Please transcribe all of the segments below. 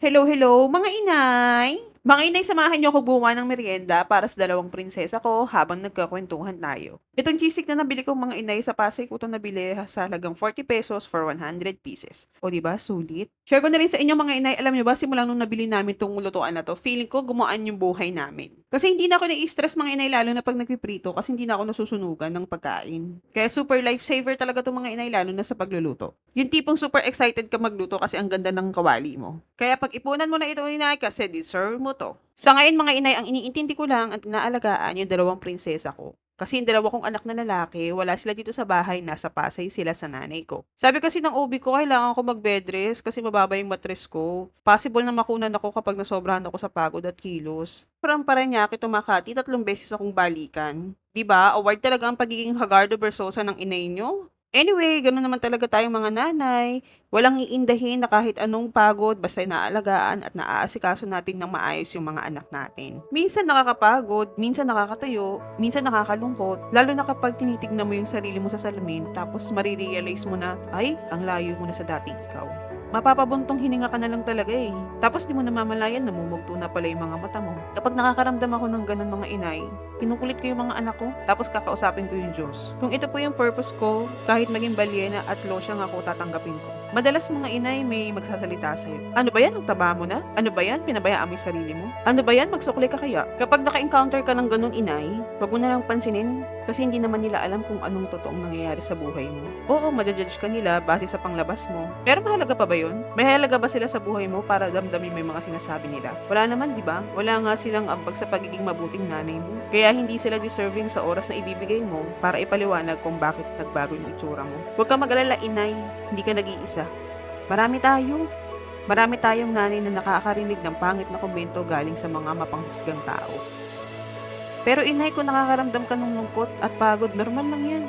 Hello, hello, mga inay! Mga inay, samahan niyo ako gumawa ng merienda para sa dalawang prinsesa ko habang nagkakwentuhan tayo. Itong chisik na nabili kong mga inay sa Pasay ko itong nabili sa halagang 40 pesos for 100 pieces. O diba, sulit? Share ko na rin sa inyo mga inay, alam niyo ba, simulang nung nabili namin itong lutuan na to, feeling ko gumaan yung buhay namin. Kasi hindi na ako nai-stress mga inay lalo na pag nagpiprito kasi hindi na ako nasusunugan ng pagkain. Kaya super lifesaver talaga itong mga inay lalo na sa pagluluto. Yung tipong super excited ka magluto kasi ang ganda ng kawali mo. Kaya pag-ipunan mo na ito inay kasi deserve mo to. Sa ngayon mga inay, ang iniintindi ko lang at inaalagaan yung dalawang prinsesa ko. Kasi yung dalawa kong anak na lalaki, wala sila dito sa bahay, nasa Pasay sila sa nanay ko. Sabi kasi ng OB ko, kailangan ko mag-bed rest kasi mababa yung mattress ko. Possible na makunan ako kapag nasobrahan ako sa pagod at kilos. Parang Parañaque to Makati, 3 beses akong balikan. 'Di ba? Award talaga ang pagiging Hagardo Versosa ng inay nyo. Anyway, gano'n naman talaga tayong mga nanay. Walang iindahin na kahit anong pagod basta naalagaan at naaasikaso natin ng maayos yung mga anak natin. Minsan nakakapagod, minsan nakakatayo, minsan nakakalungkot, lalo na kapag tinitignan mo yung sarili mo sa salamin tapos marirealize mo na, ay, ang layo mo na sa dating ikaw. Mapapabuntong hininga ka na lang talaga eh. Tapos di mo namamalayan, namumugto na pala yung mga mata mo. Kapag nakakaramdam ako ng ganun mga inay, kinukulit ko yung mga anak ko, tapos kakausapin ko yung Diyos. Kung ito po yung purpose ko, kahit maging balyena at losyang ako, tatanggapin ko. Madalas mga inay may magsasalita sa'yo. Ano ba yan? Ang taba mo na? Ano ba yan? Pinabayaan mo yung sarili mo? Ano ba yan? Magsukli ka kaya? Kapag naka-encounter ka ng ganun inay, wag mo na lang pansinin kasi hindi naman nila alam kung anong totoong nangyayari sa buhay mo. Oo, madajudge ka nila base sa panglabas mo. Pero mahalaga pa ba yun? May halaga ba sila sa buhay mo para damdamin mo yung mga sinasabi nila? Wala naman, di ba? Wala nga silang ambag sa pagiging mabuting nanay mo. Kaya hindi sila deserving sa oras na ibibigay mo para ipaliwanag kung bakit nagbago yung itsura mo. Huwag kang mag-alala, inay. Hindi ka nag-iisa. Marami tayo. Marami tayong nanay na nakakarinig ng pangit na komento galing sa mga mapanghusgang tao. Pero inay, kung nakakaramdam ka ng lungkot at pagod, normal lang yan.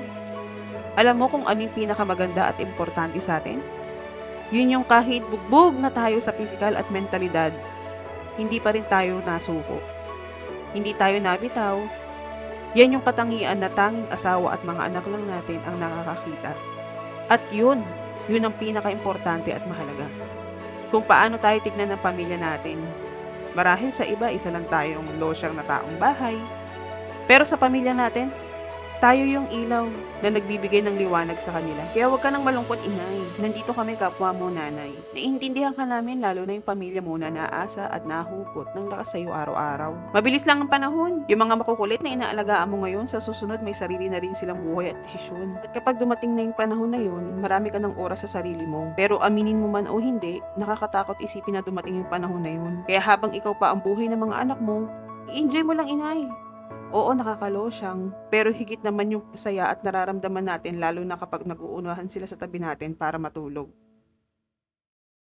Alam mo kung ano yung pinakamaganda at importante sa atin? Yun yung kahit bugbog na tayo sa physical at mentalidad, hindi pa rin tayo nasuko. Hindi tayo nabitaw. Yan yung katangian na tanging asawa at mga anak lang natin ang nakakakita. At yun ang pinaka-importante at mahalaga. Kung paano tayo tignan ng pamilya natin. Marahil sa iba, isa lang tayong losyang na taong bahay. Pero sa pamilya natin, tayo yung ilaw na nagbibigay ng liwanag sa kanila. Kaya huwag ka nang malungkot inay. Nandito kami kapwa mo nanay. Naiintindihan ka namin lalo na yung pamilya mo na naasa at nahugot ng lakas sa'yo araw-araw. Mabilis lang ang panahon. Yung mga makukulit na inaalagaan mo ngayon sa susunod may sarili na rin silang buhay at desisyon. At kapag dumating na yung panahon na yun, marami ka ng oras sa sarili mo. Pero aminin mo man o hindi, nakakatakot isipin na dumating yung panahon na yun. Kaya habang ikaw pa ang buhay ng mga anak mo, i-enjoy mo lang inay. Oo, nakakalosyang, pero higit naman yung saya at nararamdaman natin lalo na kapag nag-uunahan sila sa tabi natin para matulog.